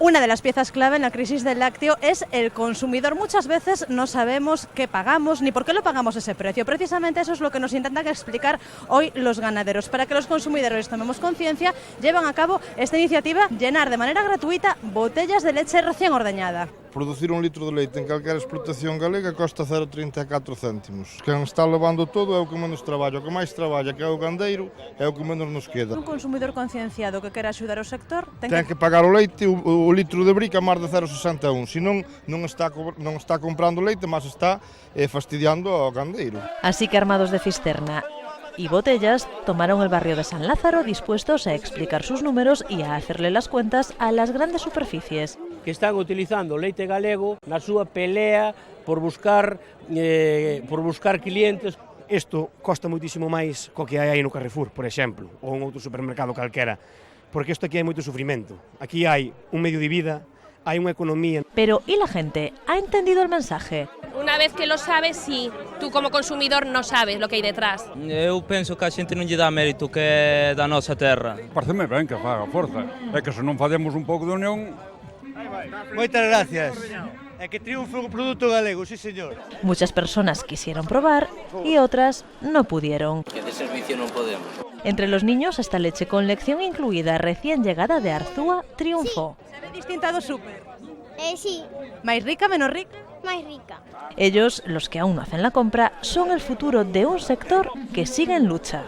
Una de las piezas clave en la crisis del lácteo es el consumidor. Muchas veces no sabemos qué pagamos ni por qué lo pagamos ese precio. Precisamente eso es lo que nos intentan explicar hoy los ganaderos. Para que los consumidores tomemos conciencia, llevan a cabo esta iniciativa: llenar de manera gratuita botellas de leche recién ordeñada. Producir un litro de leite en calquera explotación galega costa 0,34 céntimos. Quen está levando todo é o que menos traballa. O que máis traballa, que é o gandeiro, é o que menos nos queda. Un consumidor concienciado que quera axudar o sector ten que pagar o leite, o litro de brica, máis de 0,61. Senón non está comprando leite, mas está fastidiando ao gandeiro. Así que, armados de cisterna y botellas, tomaron el barrio de San Lázaro dispuestos a explicar sus números y a hacerle las cuentas a las grandes superficies. Que están utilizando leite galego na súa pelea por buscar clientes. Isto costa moitísimo máis co que hai aí no Carrefour, por exemplo, ou en outro supermercado calquera, porque isto aquí hai moito sufrimento. Aquí hai un medio de vida, hai unha economía. Pero, ¿y la gente? ¿Ha entendido el mensaje? Una vez que lo sabes, sí. Tú como consumidor no sabes lo que hai detrás. Eu penso que a xente non lle dá mérito que é da nosa terra. Pareceme ben que faga forza. É que se non facemos un pouco de unión... Moitas gracias. É que triunfe o produto galego, sí señor. Muchas personas quisieron probar y otras no pudieron. Que de servicio non podemos. Entre los niños, esta leche con lección incluida recién llegada de Arzúa triunfó. Se ve distinta do súper. Sí. ¿Máis rica, menos rica? Máis rica. Ellos, los que aún no hacen la compra, son el futuro de un sector que sigue en lucha.